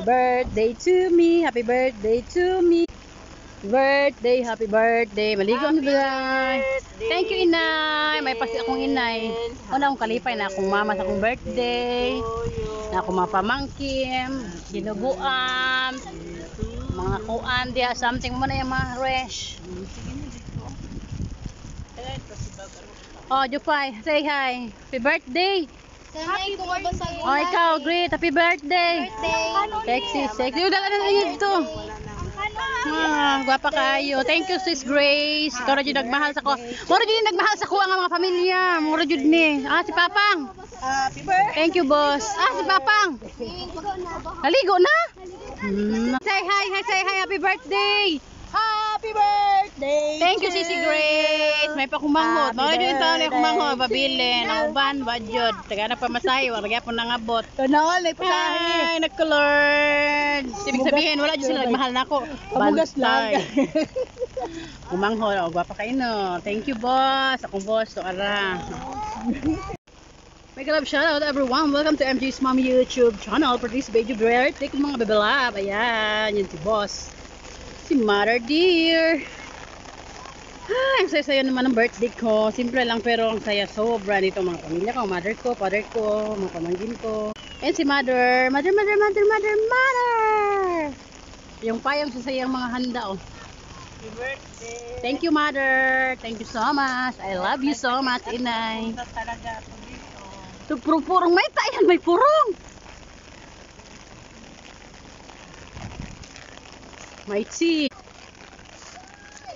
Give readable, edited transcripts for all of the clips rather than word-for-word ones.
Birthday to me, happy birthday to me. Birthday, happy birthday. Maligo ang bilay. Thank you, inay. May pasi akong inay. Una akong kalipay na akong mama sa akong birthday. Na akong mga pamangkin, ginuguan, mga kuan dia, something mo na yung mga resh. Oh, Jupay, say hi. Happy birthday. Happy birthday. Oh, ikaw, great. Happy birthday. Sexy, sexy. Yung dala na ito. Gwapa kayo. Thank you, Sis Grace. Ikaw rin yung nagmahal sa ko. Mura yung nagmahal sa ko ang mga pamilya. Mura yun ni. Si Papang. Happy birthday. Thank you, boss. Si Papang. Naligo na? Say hi, say hi. Happy birthday. Happy birthday. Thank you, Sisi Grace. May pakumanghot. Mura yun taon na kumanghot. Babili. Nauban, badjod. Taga na pamasahe. Wala po nangabot. Kanal, may pasahe. Ay, nagkulord. Ibig sabihin, wala dyan sila nagmahal na ako. Pabugas lang. Umanghol. O, gwapa kayo no. Thank you, boss. Akong boss. To ara. Make a love shout out everyone. Welcome to MJ's Mom YouTube channel. For this video, birthday ko mga babalab. Ayan, yun si boss. Si Mother Dear. Ay, ang saya-saya naman ng birthday ko. Simple lang pero ang saya sobra nito mga pamilya ko. Mother ko, father ko, mga pamangkin ko. And si Mother. Mother. Yung payang sasayang mga handa, oh. Happy birthday. Thank you, Mother. Thank you so much. I love you so much, Inay. Ito talaga ako dito. Ito, purong-purong. May tayan, may purong. May tea.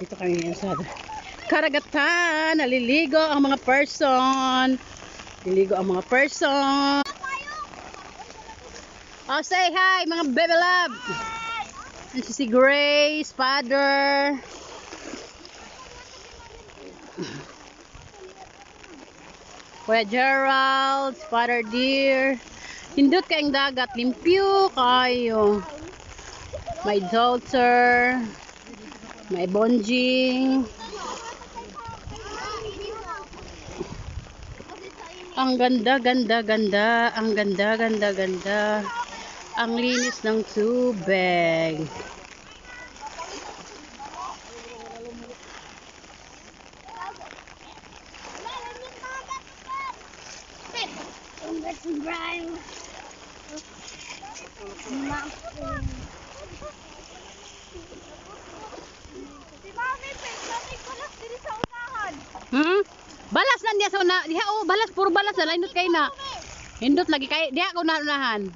Dito kami ngayon sa karagatan. Naliligo ang mga person. Naliligo ang mga person. Oh, say hi, mga baby love. And si Grace, father. Kuya Gerald, father dear. Hindot kayong dagat, limpyo kayo. My daughter, my bonjing. Ang ganda. Ang ganda. Ang linis ng tubig. Balas lang dia sa una. Diha balas, puro balas na hindot kay na. Hindot lagi kay diha ko naunahan.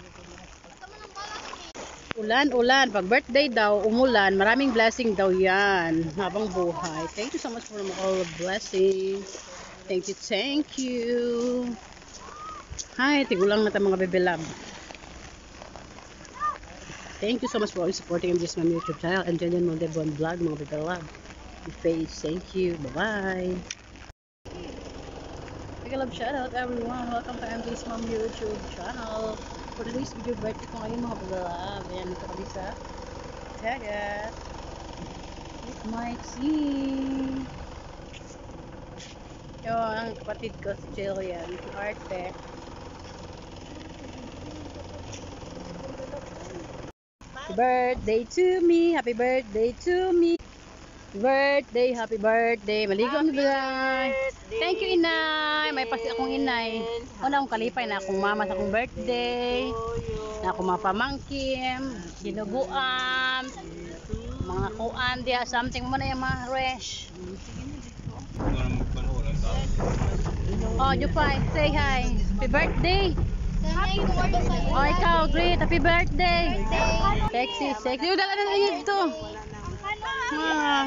Ulan. Pag birthday daw, umulan, maraming blessing daw 'yan habang buhay. Thank you so much for all the blessings. Thank you. Hi, tigulang na ta mga bebe love. Thank you so much for always supporting MJ's Mom YouTube channel and Jillian Moldebon vlog mga bebe love. Face, thank you. Bye-bye. Make a love shout out everyone. Welcome to MJ's Mom YouTube channel. For today's video, birthday ko ngayon mga babalab. Ayan, ito kami sa Tagat. It might see. Yo, ang kapatid ko si Jillian, si Arte. Happy birthday to me. Happy birthday to me. Birthday, happy birthday. Maligo ang bilay. Thank you, inay. May pasi akong inay. Una akong kalipay na akong mama sa akong birthday. Na akong mga pamangkin, ginuguan, mga kuan dia, something mo na yung mga resh. Oh, Jupay, say hi. Happy birthday. Oh, ikaw, great. Happy birthday. Sexy, sexy. Yung dala na ito.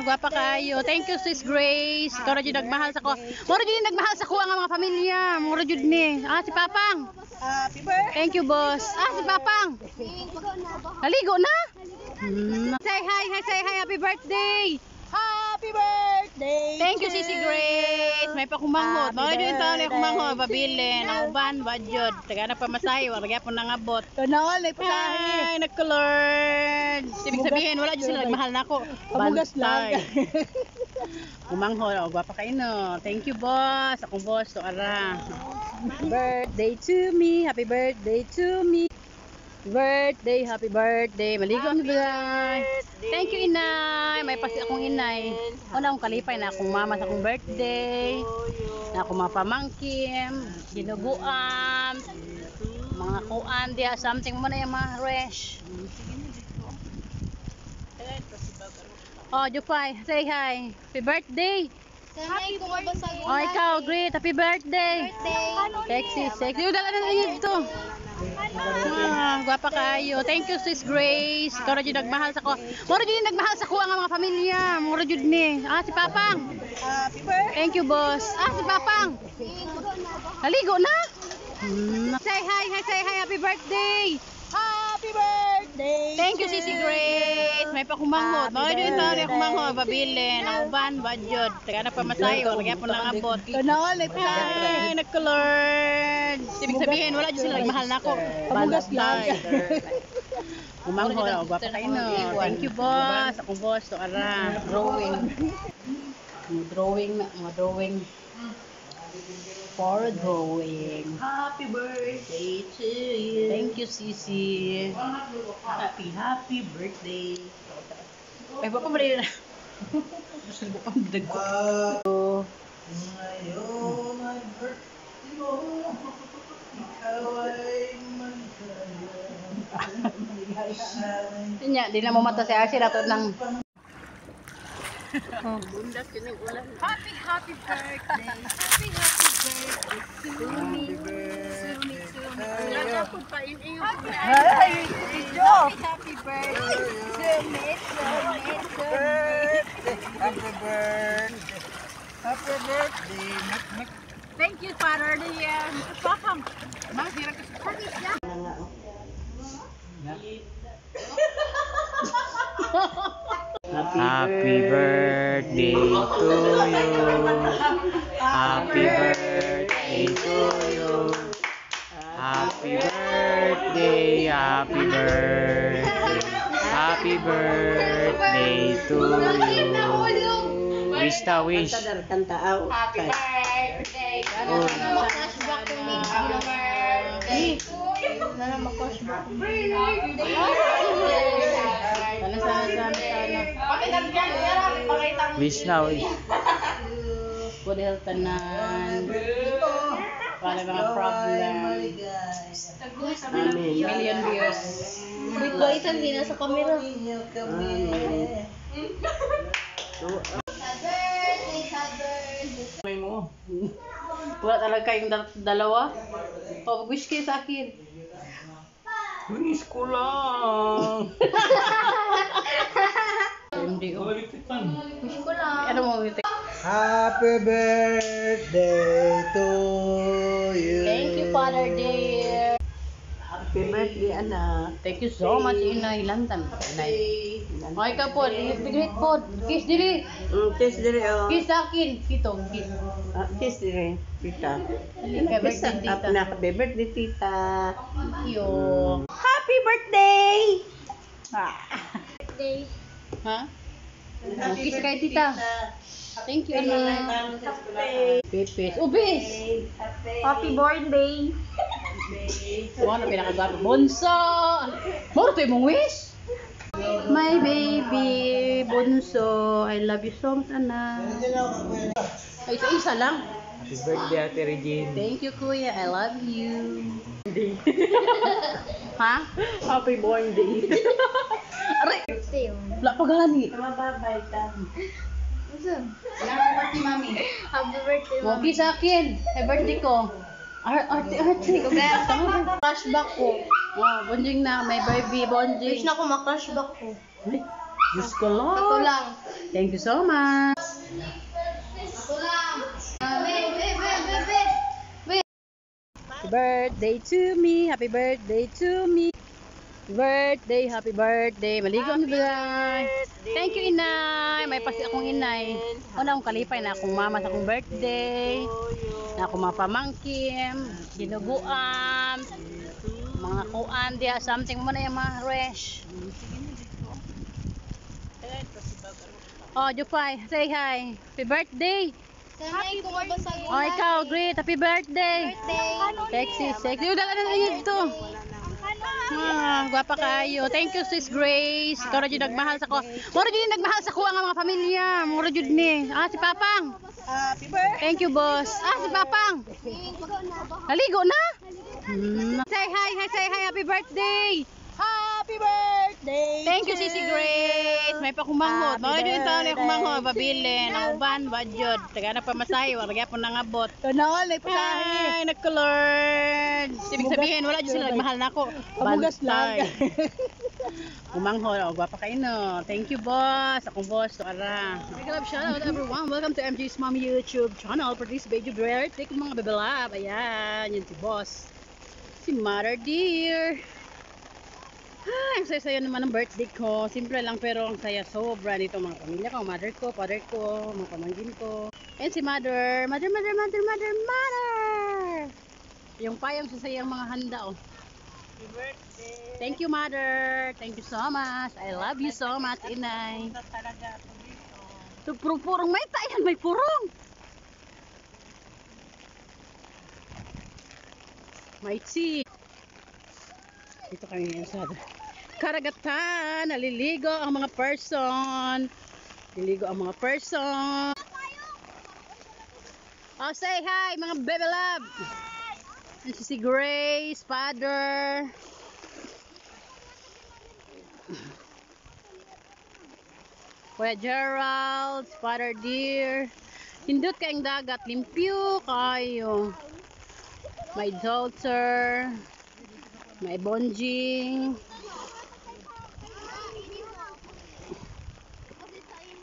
Gwapa kayo. Thank you, Sis Grace. Ikaw rin yung nagmahal sa ko. Mura yun yung nagmahal sa ko ang mga pamilya. Mura yun ni. Si Papang. Happy birthday. Thank you, boss. Si Papang. Naligo na? Say hi, say hi. Happy birthday. Happy birthday. Thank you, Sisi Grace. May pakumanghot. Mura yun taon na kumanghot. Babili. Nauban, badjod. Taga na pamasahe. Wala po nangabot. Kanal, may pasahe. Ay, nagkulord. Ibig sabihin, wala dyan sila nagmahal na ako. Pabugas lang. Umanghol. O, gwapa kayo no. Thank you, boss. Akong boss. To ara. Birthday to me. Happy birthday to me. Birthday, happy birthday. Maligo ni Bilay. Thank you, inay. May pasi akong inay. Una akong kalipay na akong mama sa akong birthday. Na akong mga pamangkin, ginuguan, mga kuan dia, something mo na yung mga resh. Oh, Jupay, say hi. Happy birthday. Happy birthday. Oh, ikaw, great. Happy birthday. Sexy, sexy. Yung dala na yun ito. Ah, gwapa kayo. Thank you, Sis Grace. Ikaw na dyan nagmahal sa ko. Mura dyan nagmahal sa ko ang mga pamilya. Mura dyan ni. Ah, si Papang. Happy birthday. Thank you, boss. Ah, si Papang. Naligo na? Say hi, say hi. Happy birthday. Happy birthday. Thank you, Sisi Grace. May pakumanghod. Mura dyan ito. Kumanghod. Babilin. Ang uban. Bajod. Taga na pamasayo. Lagyan po ng abot. Tanawan, may pasahe. Ay, nagkulord. Ibig sabihin, wala dyan sila nagmahal na ako. Pamugas lang. Kumanghod. Gwapa kayo no. Thank you, boss. Akong boss. Ito ara. Drawing. Mga drawing. For drawing. Happy birthday to you. Thank you, Sisi. Happy birthday. Ay, baka ba rin na? Gusto ko pang dago. Ngayon ay birthday mo. Ikaw ay magkaya. Tinya, di na mo mata si Archie nato ng Happy birthday. Happy birthday. Happy birthday. Thank you, Father. Papang. Mang, sira ka sa Happy birthday to you. Happy birthday to you. Happy birthday, happy birthday. Happy birthday to you. Wish na wish. Happy birthday. Flashback to me. Happy birthday. Flashback to me. Wish na wish. Good health tanan. Para mga problem. Million views. Wait ba, isang din sa camera. May mo. Wala talaga kayong dalawa. O, wish kayo sa akin. Wish ko lang. MD, oh. Wish ko lang. Ano mo, ito? Happy birthday to you. Thank you, Father dear. Happy birthday, anak. Thank you so much, Inay. Lantan. Inay. Okay ka po. Bigrit po. Kiss diri. Kiss dire oh. Kiss sa akin. Kito. Kiss. Kiss dire, tita. Happy birthday, tita. Happy birthday, tita. Thank you. Happy birthday! Birthday. Ha? Oh, kiss kay tita. Thank you, anak. Pipis. Ubis. Happy birthday. Mo na pinakagwapo. Bunso. Mo to imong wish. My baby, Bunso. I love you so much, anak. Ay, isa lang. Happy birthday, Ate Regine. Thank you, Kuya. I love you. Ha? Happy birthday. Aray! Birthday. Wala pa gani. Mababay ta. Salamat si Mami. Happy birthday, Moki sa akin. Happy birthday ko. Arte. Flashback ko. Oh, bonjing na. May baby, bonjing. Wish na ko ma-flashback ko. Ay, Diyos ko lang. Ito lang. Thank you so much. Ito lang. Wait. Happy birthday to me. Happy birthday to me. Happy birthday. Maligo ni Bilay. Thank you, inay. May pasi akong inay. Una akong kalipay na akong mama sa akong birthday. Na akong mga pamangkin, ginuguan, mga kuan dia, something mo na yung mga resh. Oh, Jupay, say hi. Happy birthday. Happy birthday. Oh, ikaw, great. Happy birthday. Birthday. Sexy, sexy. Yung dala na yun ito. Gwapa kayo. Thank you, Sis Grace. Ikaw na dyan nagmahal sa ko. Mura dyan nagmahal sa ko ang mga pamilya. Mura dyan ni. Si Papang. Happy birthday. Thank you, boss. Si Papang. Naligo na? Say hi, happy birthday. Happy birthday. Thank you, Sisi Grace. May pakumanghod. Mga dyan taon na kumanghod. Pabilin. Ang uban, badjod. Taga na pamasahe. Wala po nangabot. Tanawan, may pasahe. Ay, nagkulord. Ibig sabihin, wala dyan sila nagmahal na ako. Pamugas lang. Kumanghod. Gwapa kayo no. Thank you, boss. Akong boss. Ara. Big love, shout out everyone. Welcome to MJ's Mom YouTube channel for this video birthday ko mga babalab. Ayan, yun si boss. Si Mother Dear. Ang saya-saya naman ng birthday ko. Simple lang pero ang saya sobra nito mga pamilya ko, mother ko, father ko, mga pamangkin ko. And si mother. Yung payang sasayang mga handa oh. Happy birthday. Thank you, mother. Thank you so much. I love you so much, inay. Ito talaga ako dito. Ito purong may tayan, may purong. May tea. Dito kami ngayon sa karagatan. Naliligo ang mga person. Naliligo ang mga person. Oh, say hi mga baby love. And si Grace, father. Kuya Gerald, father dear. Hindot kayong dagat, limpyo kayo. My daughter. My bonjing.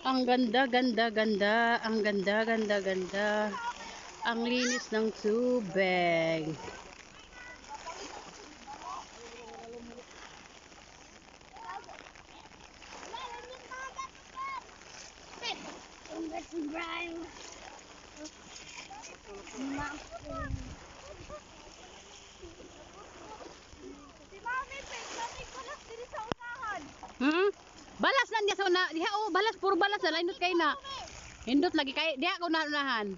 Ang ganda. Ang ganda. Ang linis ng tubig. Balas na niya sa una. Diha balas puro balas na lainot kay na. Hindot lagi kay diha ko naunahan.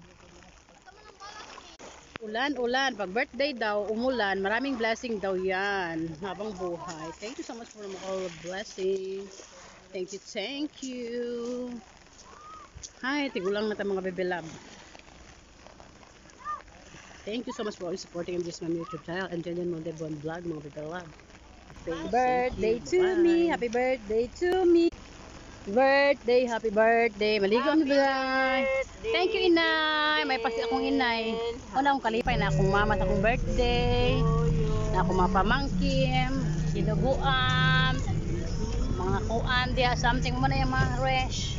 Ulan. Pag birthday daw, umulan, maraming blessing daw 'yan habang buhay. Thank you so much for all the blessings. Thank you. Hi, tigulang na ta mga baby love. Thank you so much for always supporting this my YouTube channel and Jenjen Mondebon vlog mga baby love. Happy birthday to Bye. me. Happy birthday to me. Happy birthday. Maligo ang bilang. Thank you, inay. May pasi akong inay. Una akong kalipay na akong mama sa akong birthday. Na akong mga pamangkin. Sinuguan. Mga kuan. Diya something mo na yung mga resh.